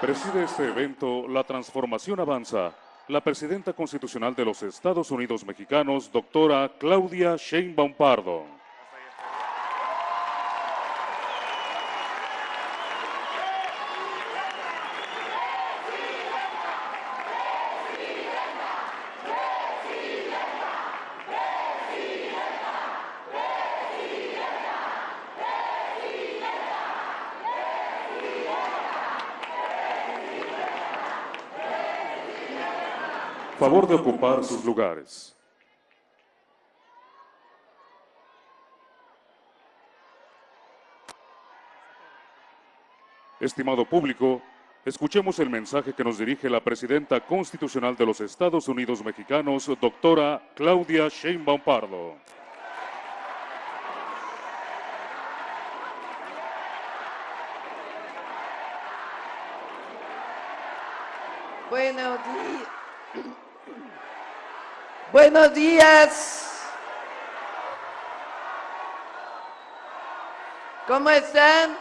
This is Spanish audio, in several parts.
Preside este evento La Transformación Avanza, la presidenta constitucional de los Estados Unidos Mexicanos, doctora Claudia Sheinbaum Pardo. Favor de ocupar sus lugares. Estimado público, escuchemos el mensaje que nos dirige la presidenta constitucional de los Estados Unidos Mexicanos, doctora Claudia Sheinbaum Pardo. Buenos días. Buenos días. ¿Cómo están?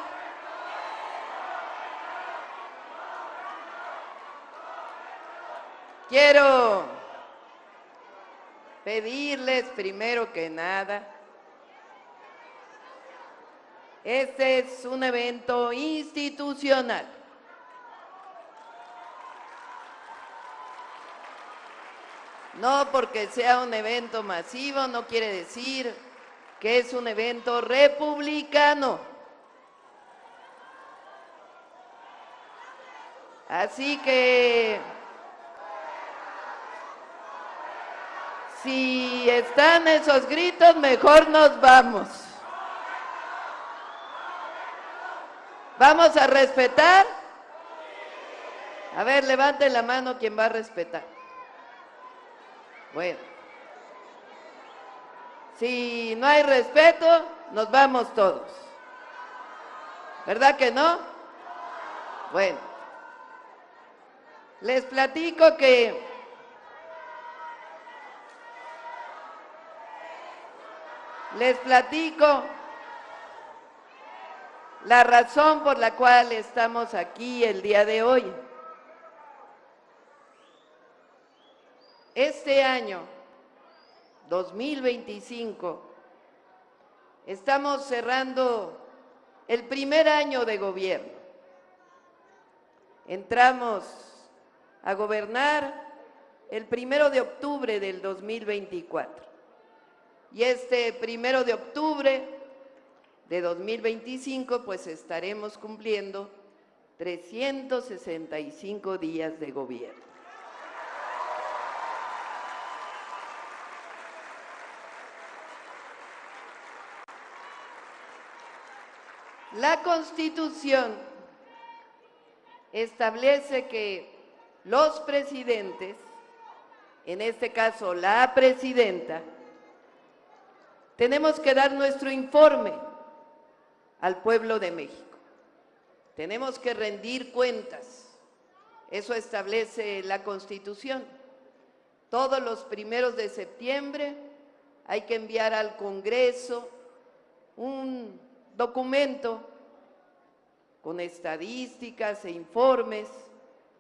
Quiero pedirles primero que nada, este es un evento institucional. No porque sea un evento masivo, no quiere decir que es un evento republicano. Así que, si están esos gritos, mejor nos vamos. ¿Vamos a respetar? A ver, levante la mano quien va a respetar. Bueno, si no hay respeto, nos vamos todos. ¿Verdad que no? Bueno, les platico que la razón por la cual estamos aquí el día de hoy. Este año, 2025, estamos cerrando el primer año de gobierno. Entramos a gobernar el 1 de octubre del 2024. Y este 1 de octubre de 2025, pues estaremos cumpliendo 365 días de gobierno. La Constitución establece que los presidentes, en este caso la presidenta, tenemos que dar nuestro informe al pueblo de México. Tenemos que rendir cuentas. Eso establece la Constitución. Todos los 1 de septiembre hay que enviar al Congreso un documento con estadísticas e informes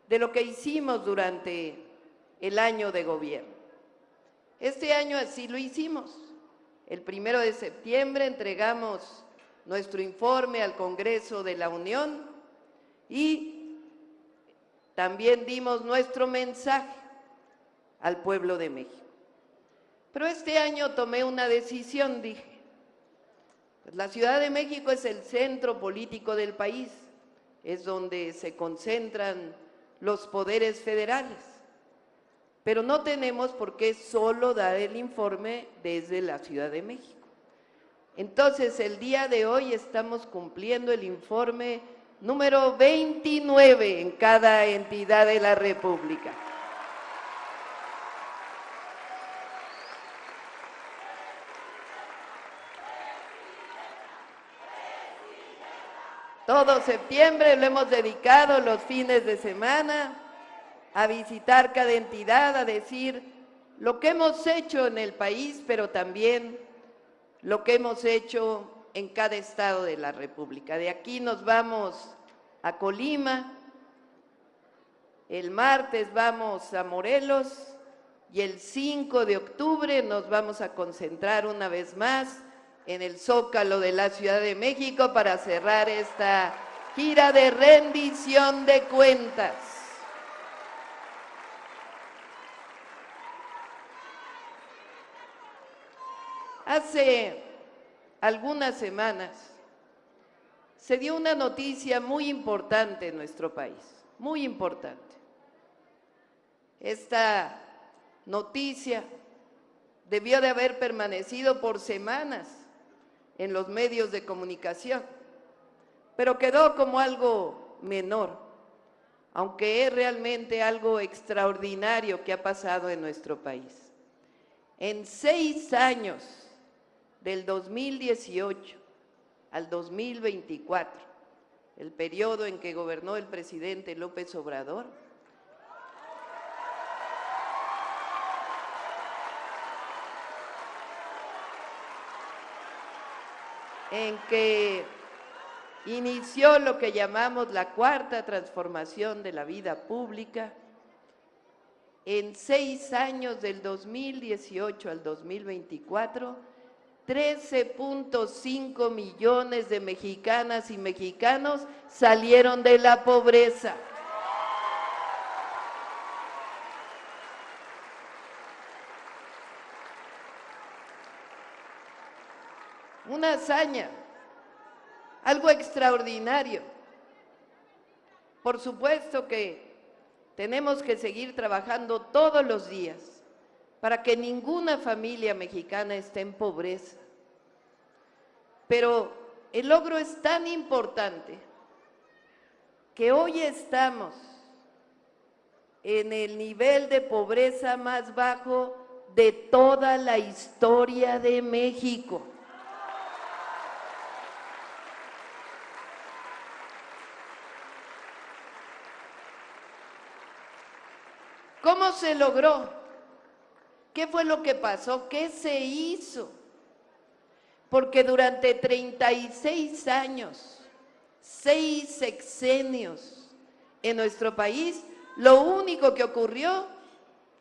de lo que hicimos durante el año de gobierno. Este año así lo hicimos. El 1 de septiembre entregamos nuestro informe al Congreso de la Unión y también dimos nuestro mensaje al pueblo de México. Pero este año tomé una decisión, dije, la Ciudad de México es el centro político del país, es donde se concentran los poderes federales, pero no tenemos por qué solo dar el informe desde la Ciudad de México. Entonces, el día de hoy estamos cumpliendo el informe número 29 en cada entidad de la República. Todo septiembre lo hemos dedicado los fines de semana a visitar cada entidad, a decir lo que hemos hecho en el país, pero también lo que hemos hecho en cada estado de la República. De aquí nos vamos a Colima, El martes vamos a Morelos y el 5 de octubre nos vamos a concentrar una vez más en el Zócalo de la Ciudad de México para cerrar esta gira de rendición de cuentas. Hace algunas semanas se dio una noticia muy importante en nuestro país, muy importante. Esta noticia debió de haber permanecido por semanas en los medios de comunicación, pero quedó como algo menor, aunque es realmente algo extraordinario que ha pasado en nuestro país. En 6 años, del 2018 al 2024, el periodo en que gobernó el presidente López Obrador, en que inició lo que llamamos la cuarta transformación de la vida pública. En 6 años, del 2018 al 2024, 13.5 millones de mexicanas y mexicanos salieron de la pobreza. Una hazaña, algo extraordinario. Por supuesto que tenemos que seguir trabajando todos los días para que ninguna familia mexicana esté en pobreza. Pero el logro es tan importante que hoy estamos en el nivel de pobreza más bajo de toda la historia de México. ¿Cómo se logró? ¿Qué fue lo que pasó? ¿Qué se hizo? Porque durante 36 años, 6 sexenios en nuestro país, lo único que ocurrió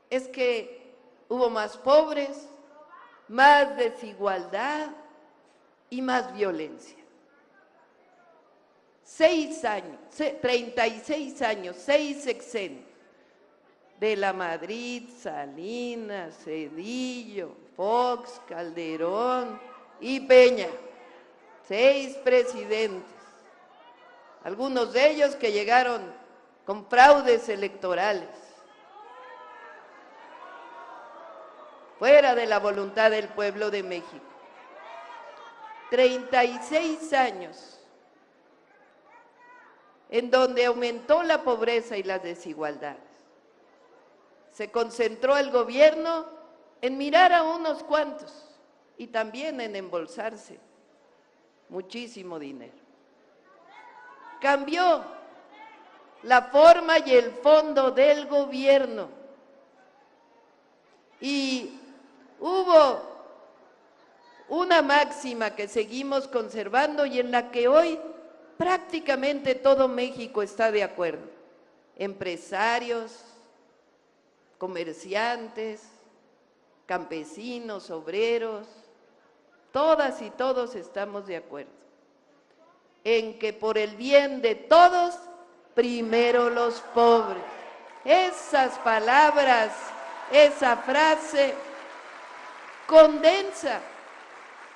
es que hubo más pobres, más desigualdad y más violencia. 6 años, 36 años, 6 sexenios. De la Madrid, Salinas, Zedillo, Fox, Calderón y Peña, 6 presidentes, algunos de ellos que llegaron con fraudes electorales, fuera de la voluntad del pueblo de México. 36 años en donde aumentó la pobreza y las desigualdades. Se concentró el gobierno en mirar a unos cuantos y también en embolsarse muchísimo dinero. Cambió la forma y el fondo del gobierno y hubo una máxima que seguimos conservando y en la que hoy prácticamente todo México está de acuerdo. Empresarios, comerciantes, campesinos, obreros, todas y todos estamos de acuerdo en que por el bien de todos, primero los pobres. Esas palabras, esa frase condensa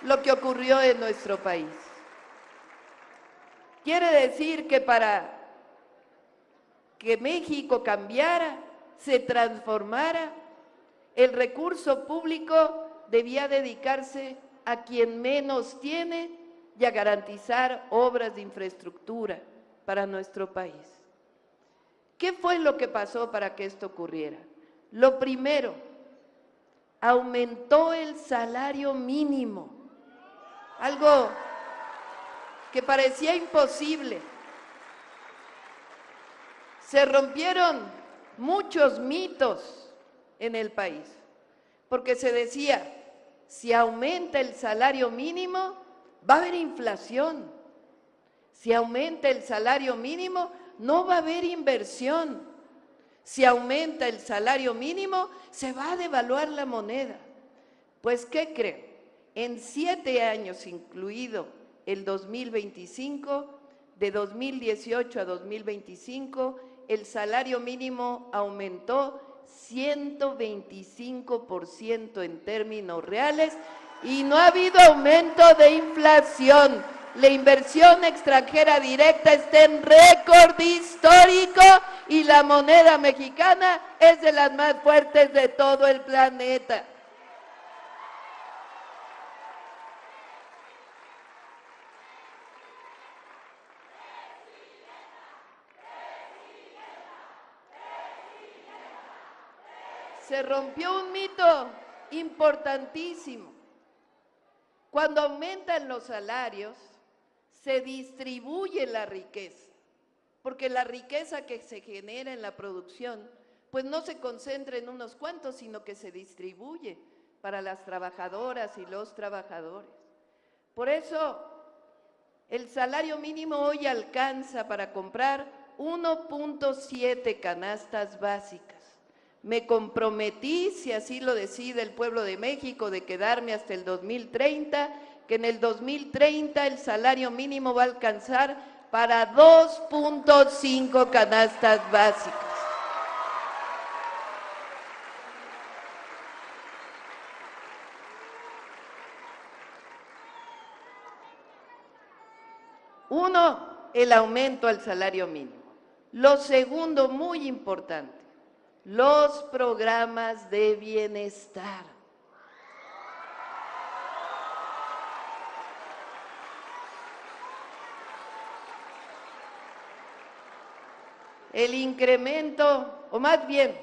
lo que ocurrió en nuestro país. Quiere decir que para que México cambiara, se transformara, el recurso público debía dedicarse a quien menos tiene y a garantizar obras de infraestructura para nuestro país. ¿Qué fue lo que pasó para que esto ocurriera? Lo primero, aumentó el salario mínimo, algo que parecía imposible. Se rompieron muchos mitos en el país, porque se decía, si aumenta el salario mínimo, va a haber inflación. Si aumenta el salario mínimo, no va a haber inversión. Si aumenta el salario mínimo, se va a devaluar la moneda. Pues, ¿qué creen? En 7 años, incluido el 2025, de 2018 a 2025, el salario mínimo aumentó 125% en términos reales y no ha habido aumento de inflación. La inversión extranjera directa está en récord histórico y la moneda mexicana es de las más fuertes de todo el planeta. Se rompió un mito importantísimo. Cuando aumentan los salarios, se distribuye la riqueza, porque la riqueza que se genera en la producción, pues no se concentra en unos cuantos, sino que se distribuye para las trabajadoras y los trabajadores. Por eso, el salario mínimo hoy alcanza para comprar 1.7 canastas básicas. Me comprometí, si así lo decide el pueblo de México, de quedarme hasta el 2030, que en el 2030 el salario mínimo va a alcanzar para 2.5 canastas básicas. Uno, el aumento al salario mínimo. Lo segundo, muy importante, los programas de bienestar. El incremento, o más bien,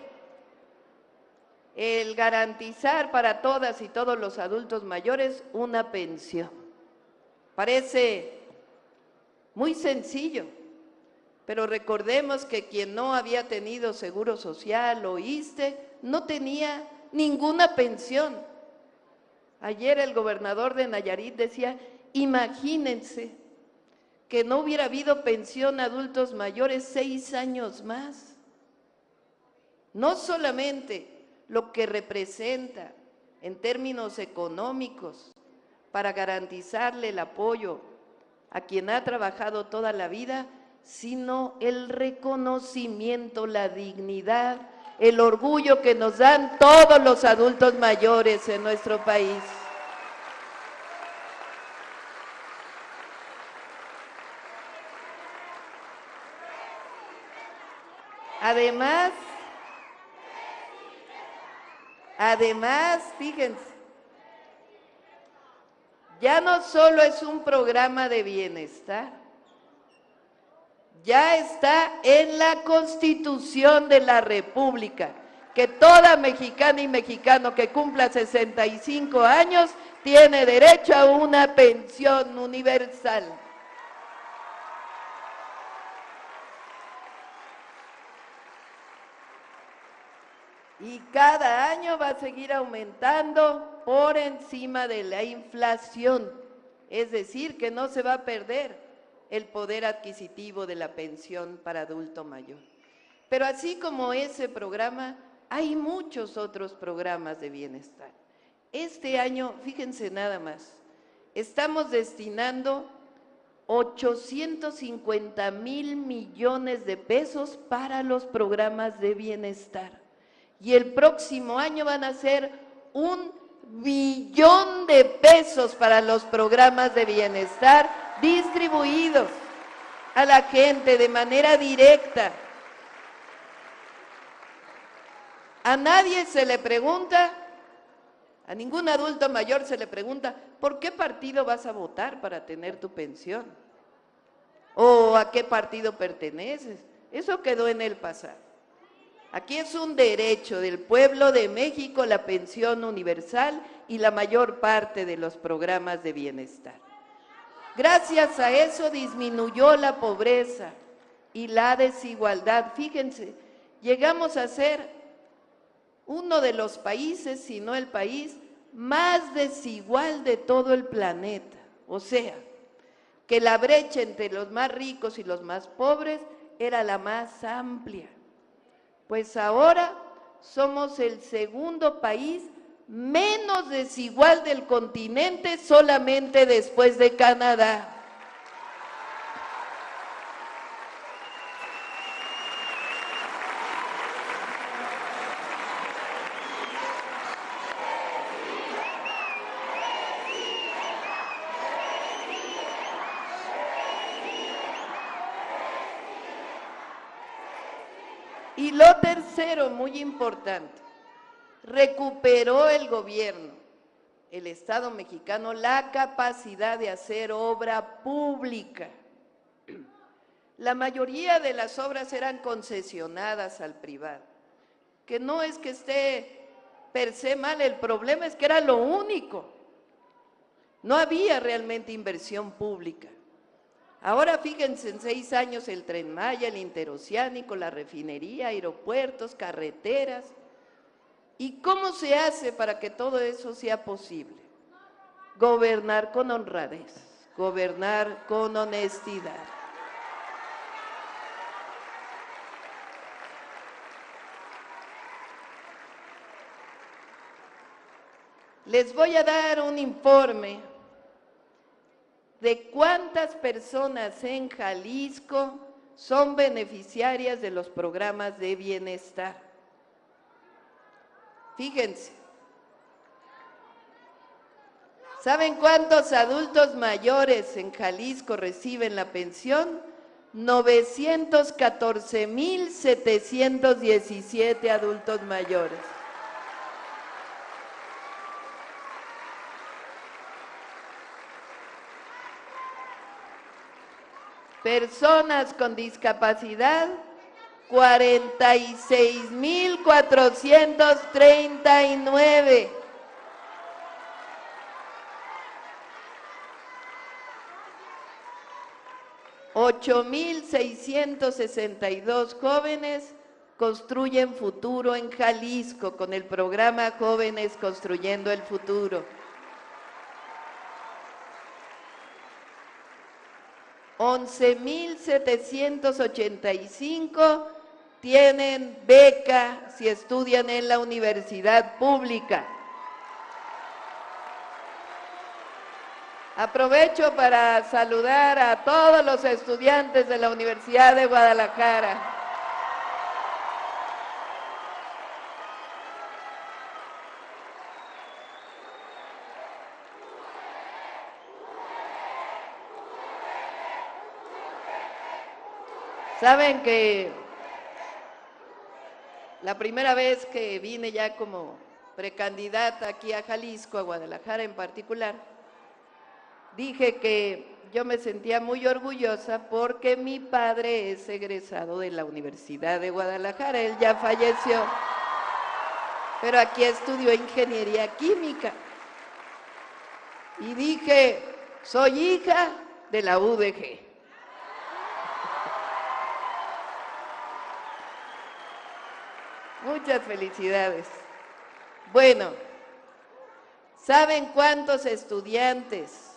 el garantizar para todas y todos los adultos mayores una pensión. Parece muy sencillo, pero recordemos que quien no había tenido seguro social o ISSSTE no tenía ninguna pensión. Ayer el gobernador de Nayarit decía, imagínense que no hubiera habido pensión a adultos mayores 6 años más. No solamente lo que representa en términos económicos para garantizarle el apoyo a quien ha trabajado toda la vida, sino el reconocimiento, la dignidad, el orgullo que nos dan todos los adultos mayores en nuestro país. Además, fíjense, ya no solo es un programa de bienestar, ya está en la Constitución de la República, que toda mexicana y mexicano que cumpla 65 años tiene derecho a una pensión universal. Y cada año va a seguir aumentando por encima de la inflación, es decir, que no se va a perder el poder adquisitivo de la pensión para adulto mayor. Pero así como ese programa, hay muchos otros programas de bienestar. Este año, fíjense nada más, estamos destinando 850,000 millones de pesos para los programas de bienestar. Y el próximo año van a ser 1 billón de pesos para los programas de bienestar distribuidos a la gente de manera directa. A nadie se le pregunta, a ningún adulto mayor se le pregunta, ¿por qué partido vas a votar para tener tu pensión? ¿O a qué partido perteneces? Eso quedó en el pasado. Aquí es un derecho del pueblo de México la pensión universal y la mayor parte de los programas de bienestar. Gracias a eso disminuyó la pobreza y la desigualdad. Fíjense, llegamos a ser uno de los países, si no el país, más desigual de todo el planeta. O sea, que la brecha entre los más ricos y los más pobres era la más amplia. Pues ahora somos el segundo país menos desigual del continente, solamente después de Canadá. Y lo tercero, muy importante, recuperó el gobierno, el Estado mexicano, la capacidad de hacer obra pública. La mayoría de las obras eran concesionadas al privado, que no es que esté per se mal, el problema es que era lo único. No había realmente inversión pública. Ahora fíjense, en 6 años el Tren Maya, el Interoceánico, la refinería, aeropuertos, carreteras. ¿Y cómo se hace para que todo eso sea posible? Gobernar con honradez, gobernar con honestidad. Les voy a dar un informe de cuántas personas en Jalisco son beneficiarias de los programas de bienestar. Fíjense, ¿saben cuántos adultos mayores en Jalisco reciben la pensión? 914,717 adultos mayores. Personas con discapacidad, 46,439. $8,662 jóvenes construyen futuro en Jalisco con el programa Jóvenes Construyendo el Futuro. 11,785 tienen beca si estudian en la universidad pública. Aprovecho para saludar a todos los estudiantes de la Universidad de Guadalajara. Saben que la primera vez que vine ya como precandidata aquí a Jalisco, a Guadalajara en particular, dije que yo me sentía muy orgullosa porque mi padre es egresado de la Universidad de Guadalajara, él ya falleció, pero aquí estudió ingeniería química. Y dije, soy hija de la UDG. Muchas felicidades. Bueno, ¿saben cuántos estudiantes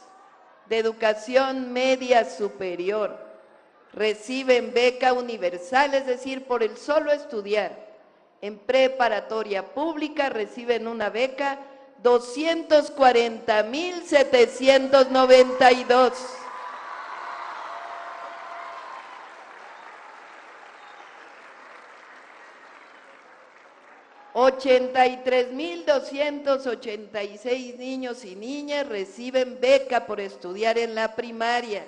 de educación media superior reciben beca universal? Es decir, por el solo estudiar en preparatoria pública reciben una beca, 240,792. $83,286 niños y niñas reciben beca por estudiar en la primaria.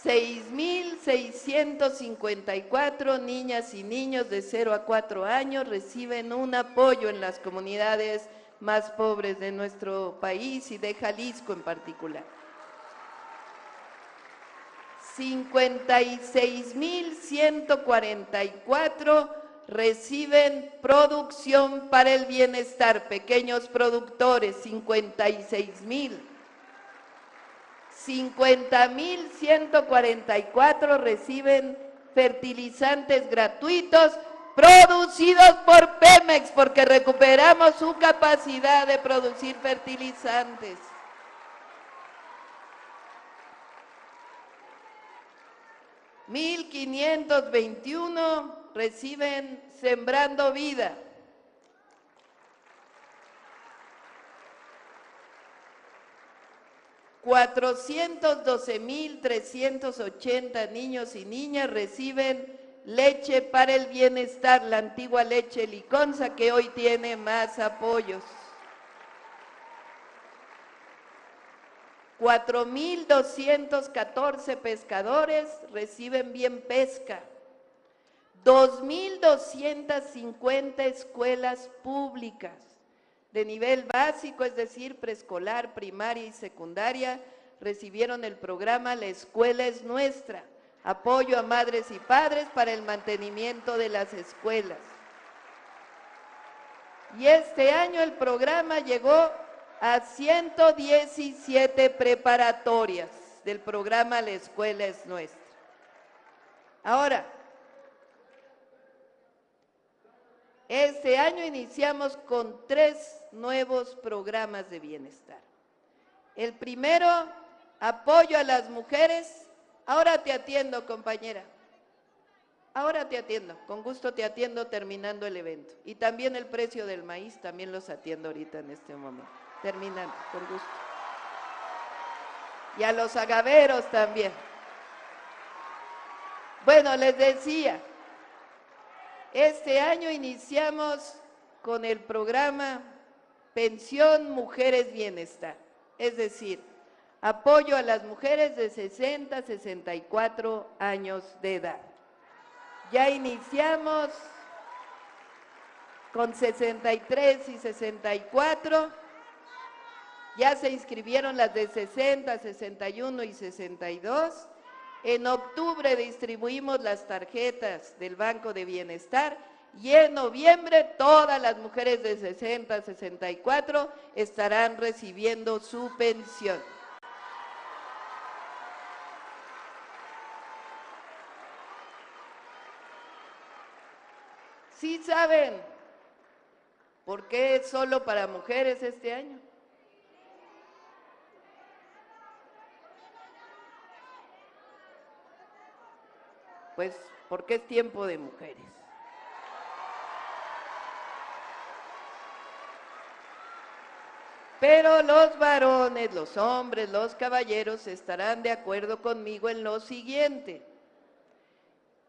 6,654 niñas y niños de 0 a 4 años reciben un apoyo en las comunidades más pobres de nuestro país y de Jalisco en particular. 56,144 reciben producción para el bienestar, pequeños productores, 56,000. 50,144 reciben fertilizantes gratuitos producidos por Pemex, porque recuperamos su capacidad de producir fertilizantes. 1,521 reciben Sembrando Vida. 412,380 niños y niñas reciben Leche para el Bienestar, la antigua leche Liconza, que hoy tiene más apoyos. 4,214 pescadores reciben Bien Pesca. 2,250 escuelas públicas de nivel básico, es decir, preescolar, primaria y secundaria, recibieron el programa La Escuela es Nuestra, apoyo a madres y padres para el mantenimiento de las escuelas. Y este año el programa llegó a 117 preparatorias del programa La Escuela es Nuestra. Ahora, este año iniciamos con 3 nuevos programas de bienestar. El primero, apoyo a las mujeres. Ahora te atiendo, compañera. Ahora te atiendo, con gusto te atiendo terminando el evento. Y también el precio del maíz, también los atiendo ahorita en este momento. Terminando, con gusto. Y a los agaveros también. Bueno, les decía, este año iniciamos con el programa Pensión Mujeres Bienestar, es decir, apoyo a las mujeres de 60 a 64 años de edad. Ya iniciamos con 63 y 64, ya se inscribieron las de 60, 61 y 62. En octubre distribuimos las tarjetas del Banco de Bienestar y en noviembre todas las mujeres de 60 a 64 estarán recibiendo su pensión. ¿Sí saben por qué es solo para mujeres este año? Pues porque es tiempo de mujeres. Pero los varones, los hombres, los caballeros estarán de acuerdo conmigo en lo siguiente.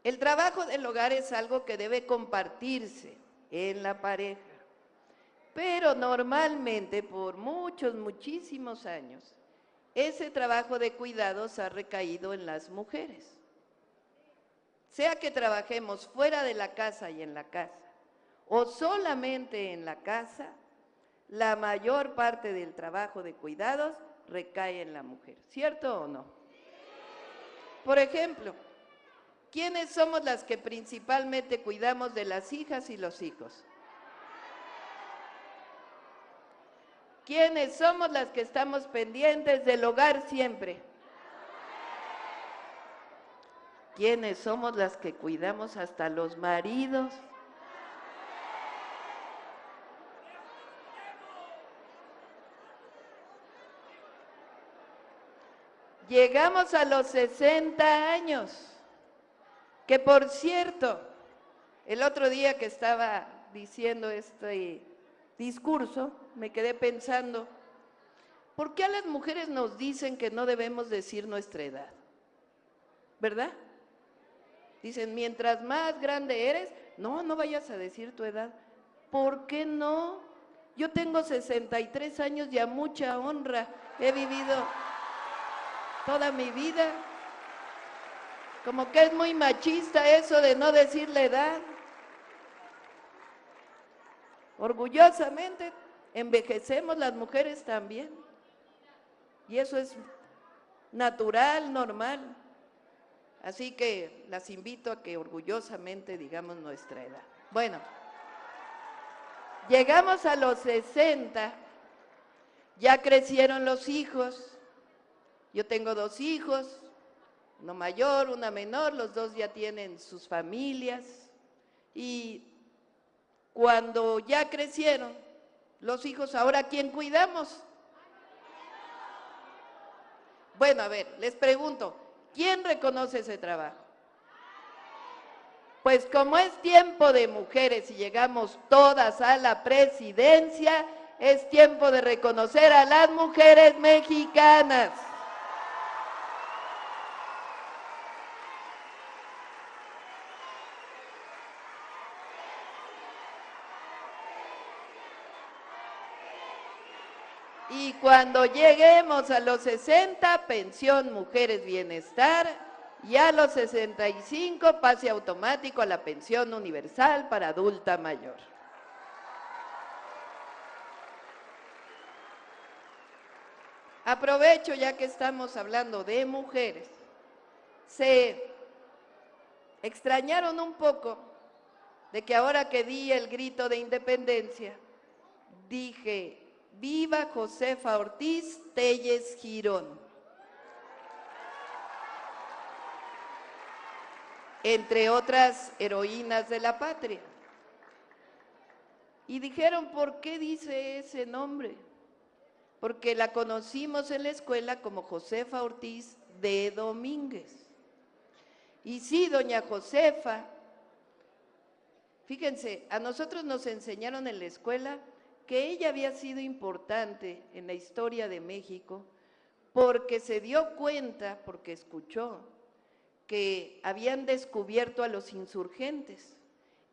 El trabajo del hogar es algo que debe compartirse en la pareja, pero normalmente por muchísimos años, ese trabajo de cuidados ha recaído en las mujeres. Sea que trabajemos fuera de la casa y en la casa, o solamente en la casa, la mayor parte del trabajo de cuidados recae en la mujer, ¿cierto o no? Por ejemplo, ¿quiénes somos las que principalmente cuidamos de las hijas y los hijos? ¿Quiénes somos las que estamos pendientes del hogar siempre? ¿Quiénes somos las que cuidamos hasta los maridos? Llegamos a los 60 años, que por cierto, el otro día que estaba diciendo este discurso, me quedé pensando, ¿por qué a las mujeres nos dicen que no debemos decir nuestra edad? ¿Verdad? Dicen, mientras más grande eres, no vayas a decir tu edad. ¿Por qué no? Yo tengo 63 años y a mucha honra he vivido toda mi vida. Como que es muy machista eso de no decir la edad. Orgullosamente envejecemos las mujeres también. Y eso es natural, normal. Así que las invito a que orgullosamente digamos nuestra edad. Bueno, llegamos a los 60, ya crecieron los hijos. Yo tengo 2 hijos, uno mayor, una menor, los 2 ya tienen sus familias. Y cuando ya crecieron los hijos, ¿ahora quién cuidamos? Bueno, a ver, les pregunto, ¿quién reconoce ese trabajo? Pues como es tiempo de mujeres y llegamos todas a la presidencia, es tiempo de reconocer a las mujeres mexicanas. Y cuando lleguemos a los 60, pensión Mujeres Bienestar, y a los 65, pase automático a la pensión universal para adulta mayor. Aprovecho, ya que estamos hablando de mujeres, se extrañaron un poco de que ahora que di el grito de independencia, dije: ¡Viva Josefa Ortiz Telles Girón! Entre otras heroínas de la patria. Y dijeron: ¿por qué dice ese nombre? Porque la conocimos en la escuela como Josefa Ortiz de Domínguez. Y sí, doña Josefa, fíjense, a nosotros nos enseñaron en la escuela que ella había sido importante en la historia de México porque se dio cuenta, porque escuchó que habían descubierto a los insurgentes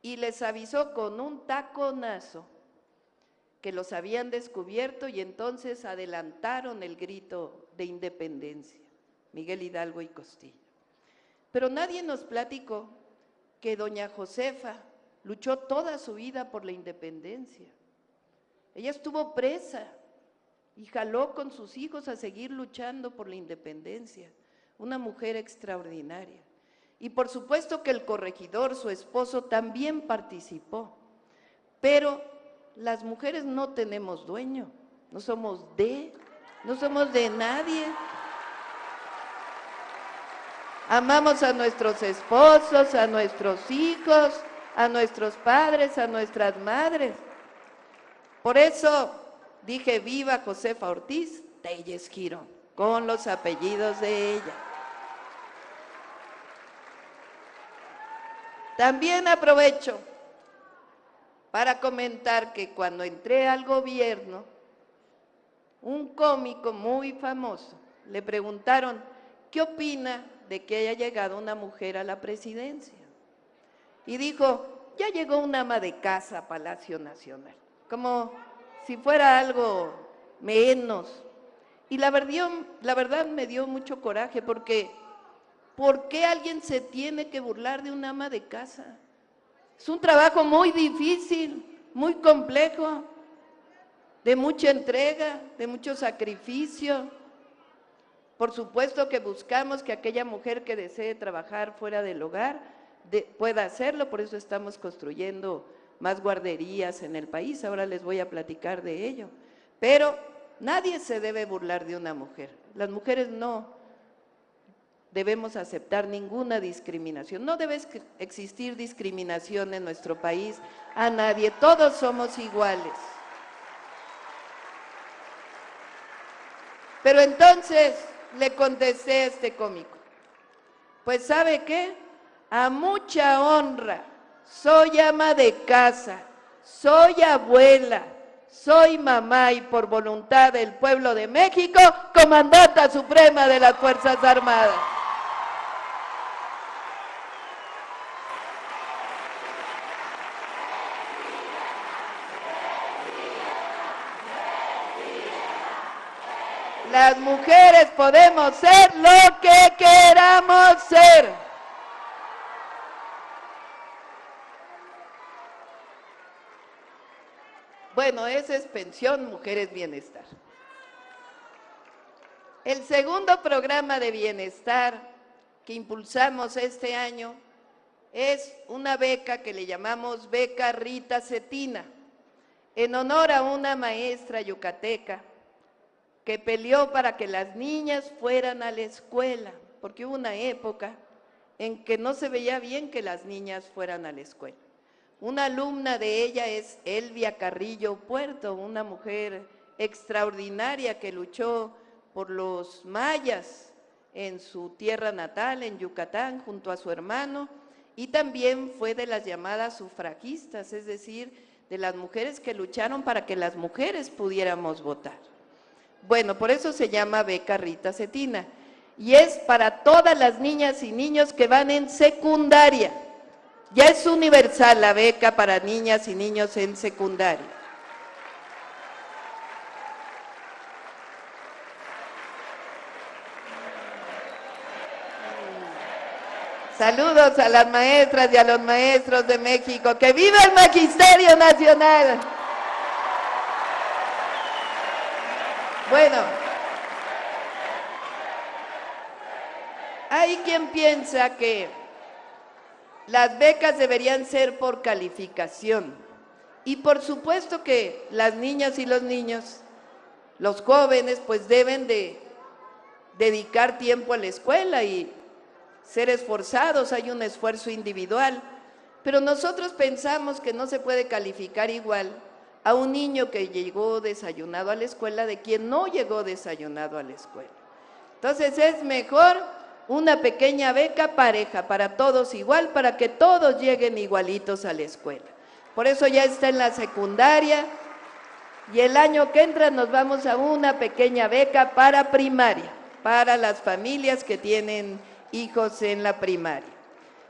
y les avisó con un taconazo que los habían descubierto, y entonces adelantaron el grito de independencia, Miguel Hidalgo y Costilla. Pero nadie nos platicó que doña Josefa luchó toda su vida por la independencia. Ella estuvo presa y jaló con sus hijos a seguir luchando por la independencia. Una mujer extraordinaria. Y por supuesto que el corregidor, su esposo, también participó. Pero las mujeres no tenemos dueño, no somos de nadie. Amamos a nuestros esposos, a nuestros hijos, a nuestros padres, a nuestras madres. Por eso dije: viva Josefa Ortiz Telles Girón, con los apellidos de ella. También aprovecho para comentar que cuando entré al gobierno, un cómico muy famoso le preguntaron: ¿qué opina de que haya llegado una mujer a la presidencia? Y dijo: ya llegó una ama de casa a Palacio Nacional, como si fuera algo menos. Y la verdad me dio mucho coraje, porque ¿por qué alguien se tiene que burlar de una ama de casa? Es un trabajo muy difícil, muy complejo, de mucha entrega, de mucho sacrificio. Por supuesto que buscamos que aquella mujer que desee trabajar fuera del hogar pueda hacerlo, por eso estamos construyendo más guarderías en el país, ahora les voy a platicar de ello. Pero nadie se debe burlar de una mujer. Las mujeres no debemos aceptar ninguna discriminación. No debe existir discriminación en nuestro país a nadie. Todos somos iguales. Pero entonces le contesté a este cómico: pues ¿sabe qué? A mucha honra, soy ama de casa, soy abuela, soy mamá y por voluntad del pueblo de México, comandanta suprema de las Fuerzas Armadas. Las mujeres podemos ser lo que queramos ser. Bueno, esa es pensión Mujeres Bienestar. El segundo programa de bienestar que impulsamos este año es una beca que le llamamos Beca Rita Cetina, en honor a una maestra yucateca que peleó para que las niñas fueran a la escuela, porque hubo una época en que no se veía bien que las niñas fueran a la escuela. Una alumna de ella es Elvia Carrillo Puerto, una mujer extraordinaria que luchó por los mayas en su tierra natal, en Yucatán, junto a su hermano, y también fue de las llamadas sufragistas, es decir, de las mujeres que lucharon para que las mujeres pudiéramos votar. Bueno, por eso se llama beca Rita Cetina, y es para todas las niñas y niños que van en secundaria. Ya es universal la beca para niñas y niños en secundaria. Saludos a las maestras y a los maestros de México. ¡Que viva el Magisterio Nacional! Bueno, hay quien piensa que las becas deberían ser por calificación. Y por supuesto que las niñas y los niños, los jóvenes, pues deben de dedicar tiempo a la escuela y ser esforzados, hay un esfuerzo individual, pero nosotros pensamos que no se puede calificar igual a un niño que llegó desayunado a la escuela de quien no llegó desayunado a la escuela. Entonces es mejor una pequeña beca pareja para todos igual, para que todos lleguen igualitos a la escuela. Por eso ya está en la secundaria y el año que entra nos vamos a una pequeña beca para primaria, para las familias que tienen hijos en la primaria.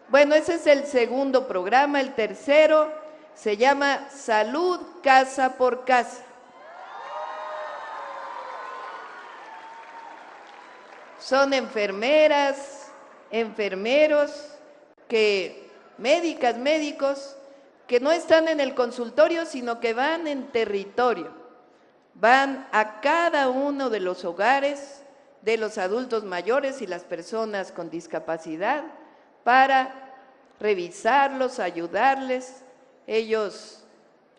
Bueno, ese es el segundo programa. El tercero se llama Salud Casa por Casa. Son enfermeras, enfermeros, médicos, que no están en el consultorio, sino que van en territorio. Van a cada uno de los hogares de los adultos mayores y las personas con discapacidad para revisarlos, ayudarles. Ellos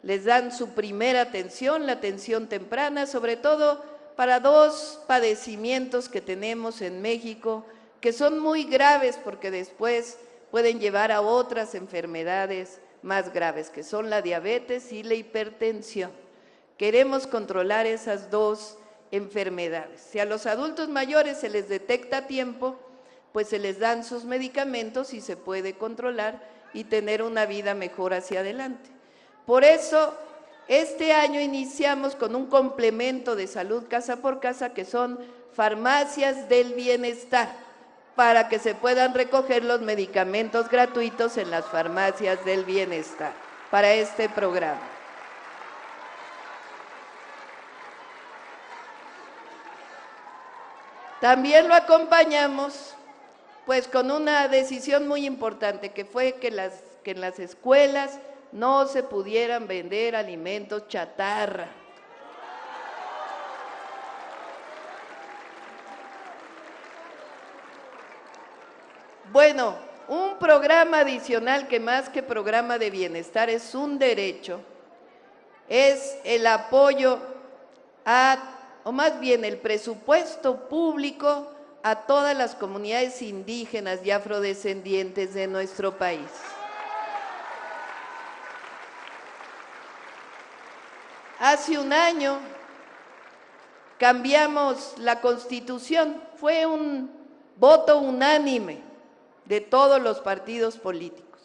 les dan su primera atención, la atención temprana, sobre todo para dos padecimientos que tenemos en México, que son muy graves porque después pueden llevar a otras enfermedades más graves, que son la diabetes y la hipertensión. Queremos controlar esas dos enfermedades. Si a los adultos mayores se les detecta a tiempo, pues se les dan sus medicamentos y se puede controlar y tener una vida mejor hacia adelante. Por eso, este año iniciamos con un complemento de salud casa por casa, que son farmacias del bienestar, para que se puedan recoger los medicamentos gratuitos en las farmacias del bienestar, para este programa. También lo acompañamos pues con una decisión muy importante, que fue que en las escuelas no se pudieran vender alimentos chatarra. Bueno, un programa adicional que más que programa de bienestar es un derecho, es el apoyo o más bien el presupuesto público a todas las comunidades indígenas y afrodescendientes de nuestro país. Hace un año cambiamos la Constitución, fue un voto unánime de todos los partidos políticos.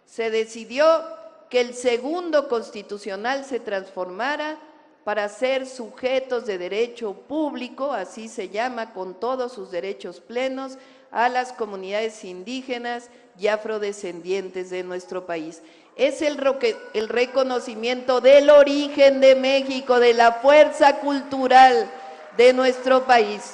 Se decidió que el segundo constitucional se transformara para ser sujetos de derecho público, así se llama, con todos sus derechos plenos, a las comunidades indígenas y afrodescendientes de nuestro país. Es el reconocimiento del origen de México, de la fuerza cultural de nuestro país,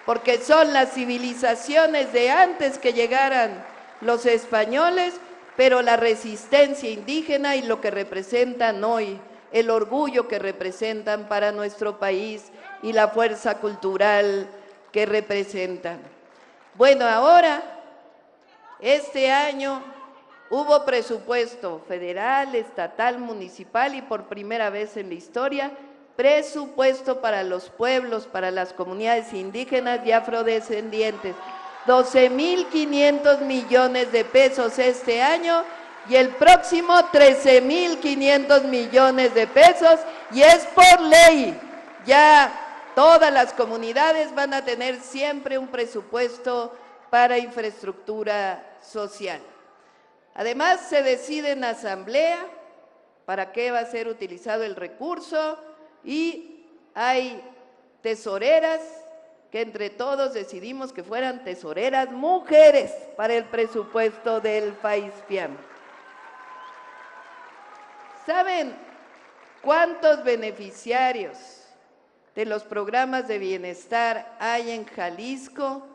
porque son las civilizaciones de antes que llegaran los españoles, pero la resistencia indígena y lo que representan hoy, el orgullo que representan para nuestro país y la fuerza cultural que representan. Bueno, ahora, este año hubo presupuesto federal, estatal, municipal y por primera vez en la historia, presupuesto para los pueblos, para las comunidades indígenas y afrodescendientes. 12,500 millones de pesos este año y el próximo 13,500 millones de pesos, y es por ley. Ya todas las comunidades van a tener siempre un presupuesto para infraestructura social. Además, se decide en asamblea para qué va a ser utilizado el recurso y hay tesoreras que entre todos decidimos que fueran tesoreras mujeres para el presupuesto del FAISPIAM. ¿Saben cuántos beneficiarios de los programas de bienestar hay en Jalisco?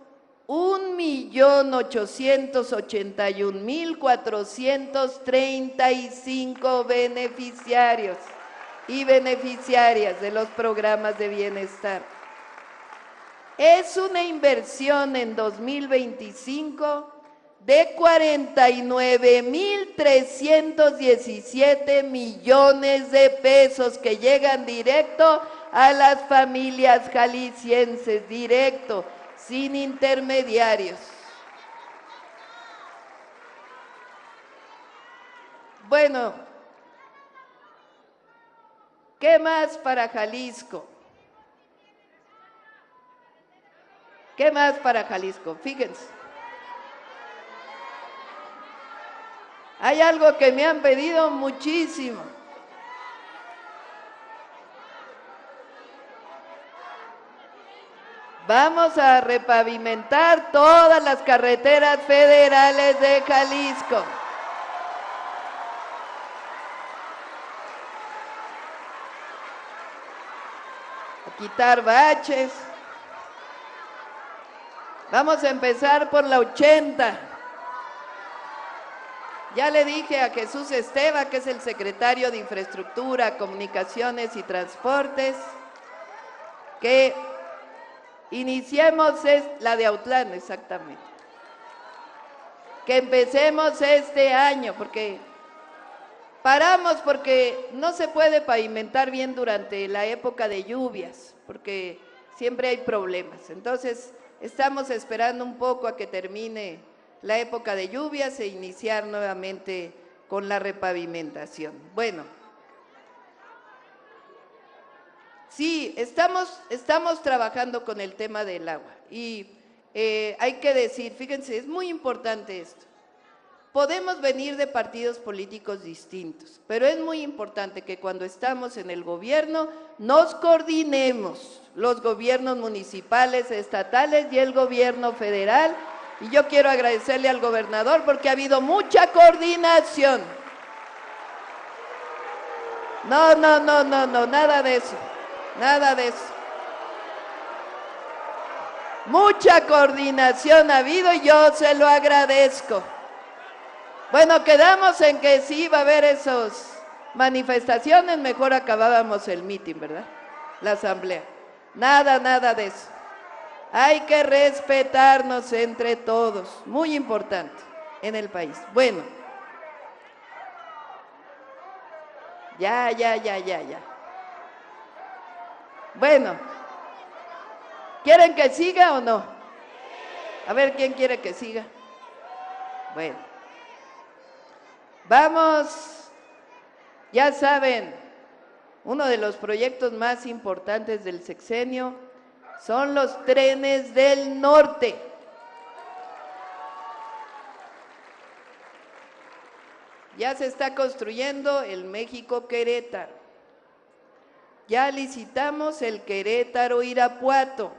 1.881.435 beneficiarios y beneficiarias de los programas de bienestar. Es una inversión en 2025 de 49.317 millones de pesos que llegan directo a las familias jaliscienses, directo, sin intermediarios. Bueno, ¿qué más para Jalisco? ¿Qué más para Jalisco? Fíjense. Hay algo que me han pedido muchísimo. Vamos a repavimentar todas las carreteras federales de Jalisco. A quitar baches. Vamos a empezar por la 80. Ya le dije a Jesús Esteva, que es el secretario de Infraestructura, Comunicaciones y Transportes, que iniciemos la de Autlán, exactamente. Que empecemos este año, porque paramos porque no se puede pavimentar bien durante la época de lluvias, porque siempre hay problemas. Entonces, estamos esperando un poco a que termine la época de lluvias e iniciar nuevamente con la repavimentación. Bueno, sí, estamos trabajando con el tema del agua y hay que decir, fíjense, es muy importante esto. Podemos venir de partidos políticos distintos, pero es muy importante que cuando estamos en el gobierno nos coordinemos, los gobiernos municipales, estatales y el gobierno federal. Y yo quiero agradecerle al gobernador porque ha habido mucha coordinación. No, nada de eso, nada de eso. Mucha coordinación ha habido y yo se lo agradezco. Bueno, quedamos en que sí va a haber esas manifestaciones, mejor acabábamos el mitin, ¿verdad? La asamblea. Nada de eso. Hay que respetarnos entre todos, muy importante en el país. Bueno, ya. Bueno, ¿quieren que siga o no? A ver, ¿quién quiere que siga? Bueno, vamos, ya saben, uno de los proyectos más importantes del sexenio son los trenes del norte. Ya se está construyendo el México-Querétaro. Ya licitamos el Querétaro-Irapuato.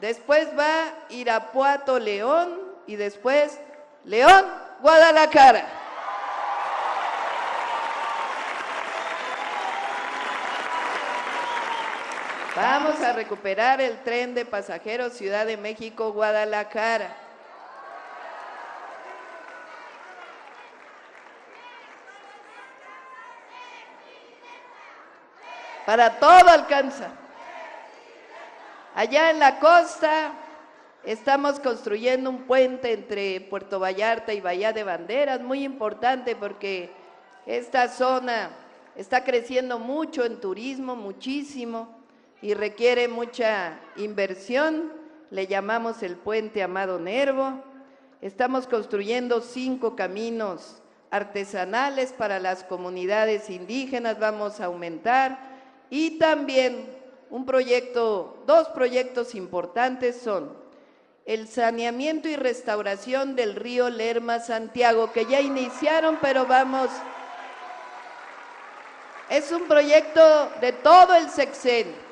Después va Irapuato-León y después León-Guadalajara. Vamos a recuperar el tren de pasajeros Ciudad de México-Guadalajara. Para todo alcanza. Allá en la costa estamos construyendo un puente entre Puerto Vallarta y Bahía de Banderas, muy importante porque esta zona está creciendo mucho en turismo, muchísimo, y requiere mucha inversión. Le llamamos el puente Amado Nervo. Estamos construyendo 5 caminos artesanales para las comunidades indígenas, vamos a aumentar, y también dos proyectos importantes son el saneamiento y restauración del río Lerma-Santiago, que ya iniciaron, pero vamos, es un proyecto de todo el sexenio.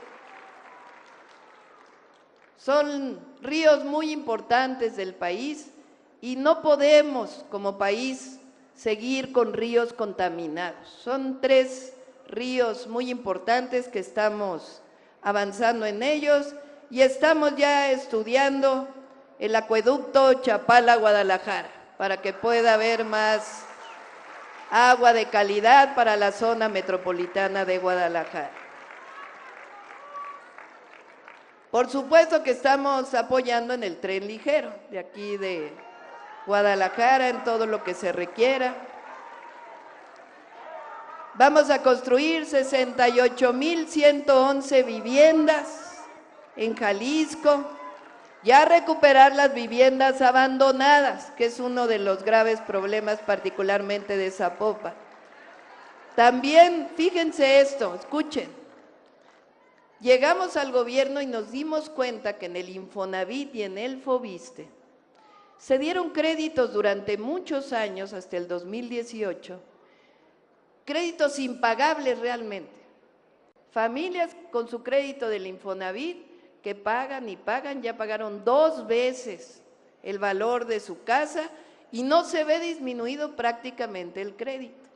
Son ríos muy importantes del país y no podemos, como país, seguir con ríos contaminados. Son 3 ríos muy importantes que estamos avanzando en ellos y estamos ya estudiando el acueducto Chapala-Guadalajara para que pueda haber más agua de calidad para la zona metropolitana de Guadalajara. Por supuesto que estamos apoyando en el tren ligero de aquí de Guadalajara, en todo lo que se requiera. Vamos a construir 68,111 viviendas en Jalisco, ya recuperar las viviendas abandonadas, que es uno de los graves problemas particularmente de Zapopan. También, fíjense esto, escuchen. Llegamos al gobierno y nos dimos cuenta que en el Infonavit y en el Foviste se dieron créditos durante muchos años, hasta el 2018, créditos impagables realmente. Familias con su crédito del Infonavit que pagan y pagan, ya pagaron 2 veces el valor de su casa y no se ve disminuido prácticamente el crédito.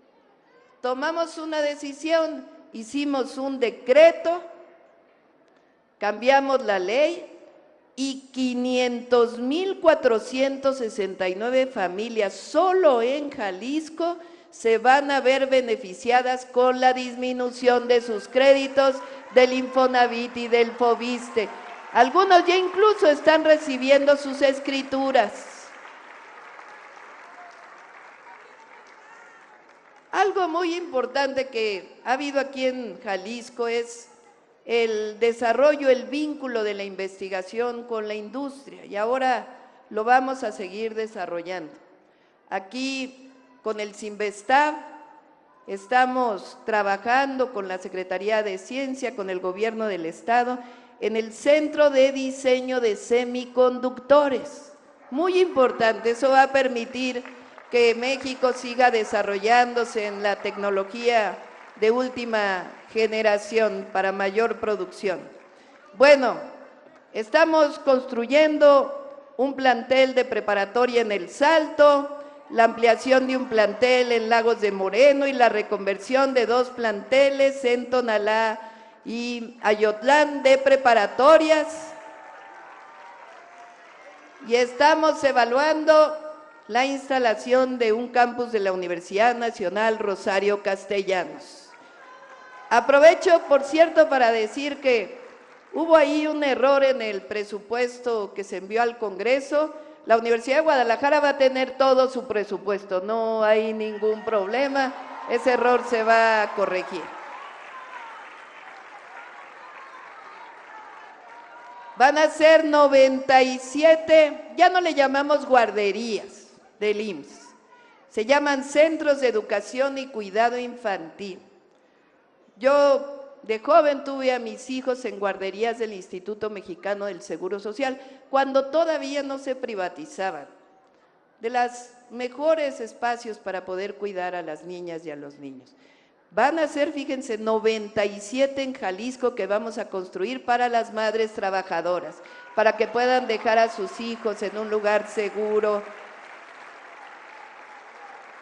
Tomamos una decisión, hicimos un decreto, cambiamos la ley y 500,469 familias solo en Jalisco se van a ver beneficiadas con la disminución de sus créditos del Infonavit y del Foviste. Algunos ya incluso están recibiendo sus escrituras. Algo muy importante que ha habido aquí en Jalisco es el desarrollo, el vínculo de la investigación con la industria, y ahora lo vamos a seguir desarrollando. Aquí con el Cinvestav estamos trabajando con la Secretaría de Ciencia, con el Gobierno del Estado, en el Centro de Diseño de Semiconductores. Muy importante, eso va a permitir que México siga desarrollándose en la tecnología de última generación para mayor producción. Bueno, estamos construyendo un plantel de preparatoria en El Salto, la ampliación de un plantel en Lagos de Moreno y la reconversión de 2 planteles en Tonalá y Ayotlán de preparatorias. Y estamos evaluando la instalación de un campus de la Universidad Nacional Rosario Castellanos. Aprovecho, por cierto, para decir que hubo ahí un error en el presupuesto que se envió al Congreso. La Universidad de Guadalajara va a tener todo su presupuesto, no hay ningún problema, ese error se va a corregir. Van a ser 97, ya no le llamamos guarderías del IMSS, se llaman Centros de Educación y Cuidado Infantil. Yo de joven tuve a mis hijos en guarderías del Instituto Mexicano del Seguro Social, cuando todavía no se privatizaban, de los mejores espacios para poder cuidar a las niñas y a los niños. Van a ser, fíjense, 97 en Jalisco que vamos a construir para las madres trabajadoras, para que puedan dejar a sus hijos en un lugar seguro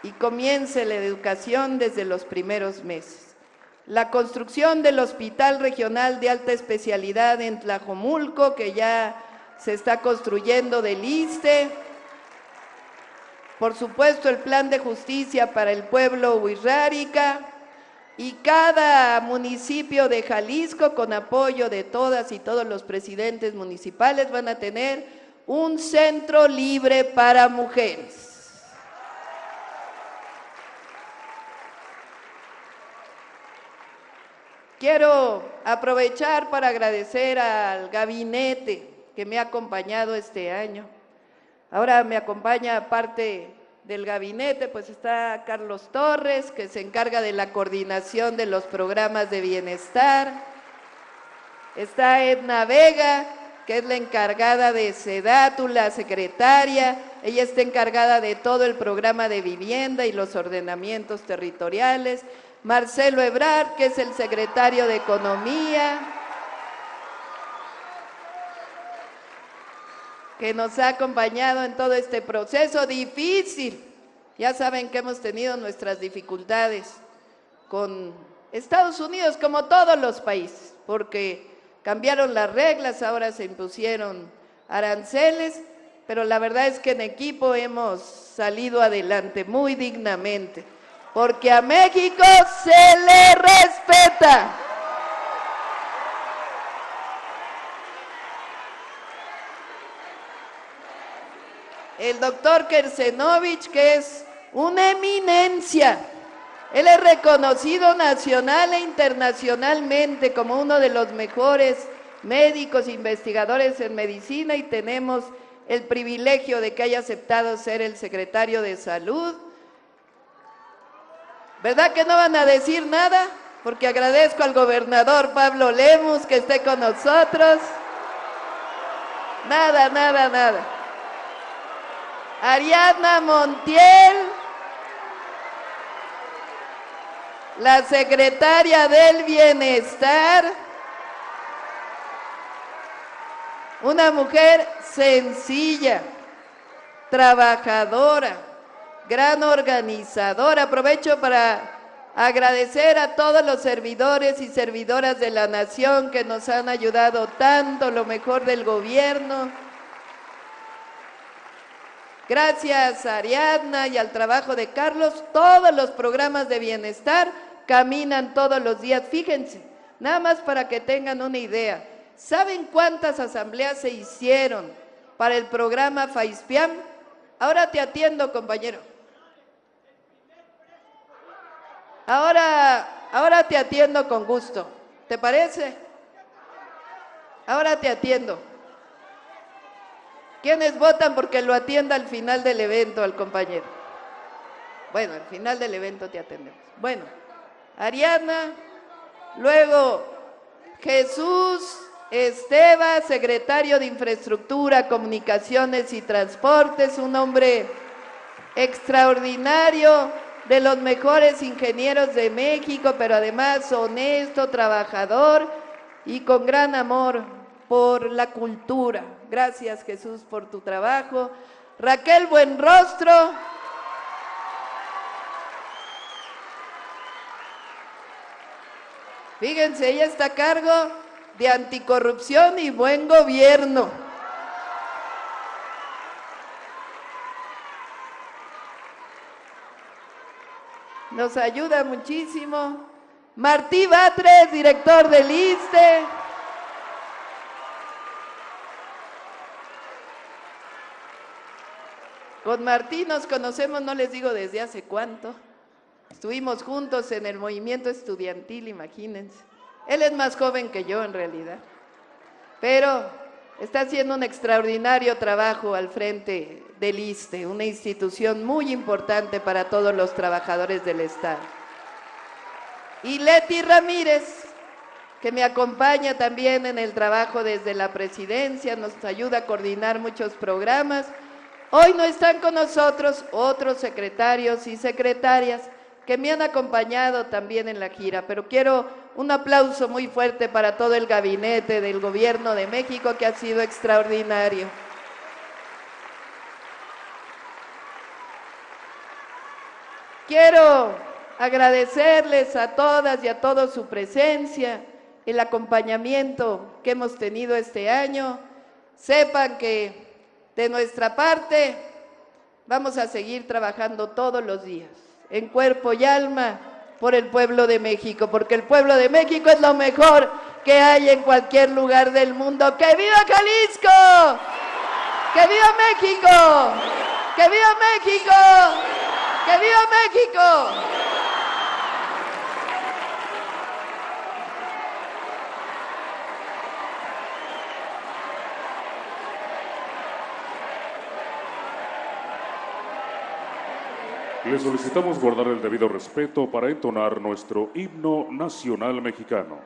y comience la educación desde los primeros meses. La construcción del Hospital Regional de Alta Especialidad en Tlajomulco, que ya se está construyendo del ISSSTE. Por supuesto, el plan de justicia para el pueblo huirrárica, y cada municipio de Jalisco, con apoyo de todas y todos los presidentes municipales, van a tener un centro libre para mujeres. Quiero aprovechar para agradecer al gabinete que me ha acompañado este año. Ahora me acompaña parte del gabinete, pues está Carlos Torres, que se encarga de la coordinación de los programas de bienestar. Está Edna Vega, que es la encargada de SEDATU, la secretaria. Ella está encargada de todo el programa de vivienda y los ordenamientos territoriales. Marcelo Ebrard, que es el secretario de Economía, que nos ha acompañado en todo este proceso difícil. Ya saben que hemos tenido nuestras dificultades con Estados Unidos, como todos los países, porque cambiaron las reglas, ahora se impusieron aranceles, pero la verdad es que en equipo hemos salido adelante muy dignamente, porque a México se le respeta. El doctor Kersenovich, que es una eminencia, él es reconocido nacional e internacionalmente como uno de los mejores médicos, investigadores en medicina, y tenemos el privilegio de que haya aceptado ser el secretario de Salud. ¿Verdad que no van a decir nada? Porque agradezco al gobernador Pablo Lemus que esté con nosotros. Nada, nada, nada. Ariadna Montiel, la secretaria del Bienestar, una mujer sencilla, trabajadora, gran organizadora. Aprovecho para agradecer a todos los servidores y servidoras de la nación que nos han ayudado tanto, lo mejor del gobierno. Gracias a Ariadna y al trabajo de Carlos, todos los programas de bienestar caminan todos los días. Fíjense, nada más para que tengan una idea. ¿Saben cuántas asambleas se hicieron para el programa FAISPIAM? Ahora te atiendo, compañero. Ahora te atiendo con gusto. ¿Te parece? Ahora te atiendo. ¿Quiénes votan porque lo atienda al final del evento al compañero? Bueno, al final del evento te atendemos. Bueno, Ariadna, luego Jesús Esteva, secretario de Infraestructura, Comunicaciones y Transportes, un hombre extraordinario, de los mejores ingenieros de México, pero además honesto, trabajador y con gran amor por la cultura. Gracias, Jesús, por tu trabajo. Raquel Buenrostro, fíjense, ella está a cargo de anticorrupción y buen gobierno. Nos ayuda muchísimo. Martí Batres, director del ISSSTE. Con Martí nos conocemos, no les digo desde hace cuánto. Estuvimos juntos en el movimiento estudiantil, imagínense. Él es más joven que yo en realidad, pero está haciendo un extraordinario trabajo al frente del ISSSTE, una institución muy importante para todos los trabajadores del Estado. Y Leti Ramírez, que me acompaña también en el trabajo desde la presidencia, nos ayuda a coordinar muchos programas. Hoy no están con nosotros otros secretarios y secretarias que me han acompañado también en la gira, pero quiero un aplauso muy fuerte para todo el gabinete del Gobierno de México, que ha sido extraordinario. Quiero agradecerles a todas y a todos su presencia, el acompañamiento que hemos tenido este año. Sepan que de nuestra parte vamos a seguir trabajando todos los días, en cuerpo y alma, por el pueblo de México, porque el pueblo de México es lo mejor que hay en cualquier lugar del mundo. ¡Que viva Jalisco! ¡Que viva México! ¡Que viva México! ¡Que viva México! Le solicitamos guardar el debido respeto para entonar nuestro himno nacional mexicano.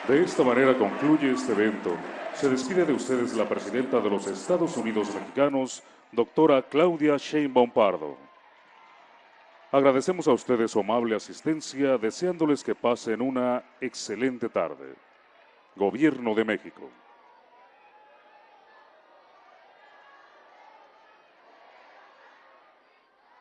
De esta manera concluye este evento. Se despide de ustedes la presidenta de los Estados Unidos Mexicanos, doctora Claudia Sheinbaum Pardo. Agradecemos a ustedes su amable asistencia, deseándoles que pasen una excelente tarde. Gobierno de México.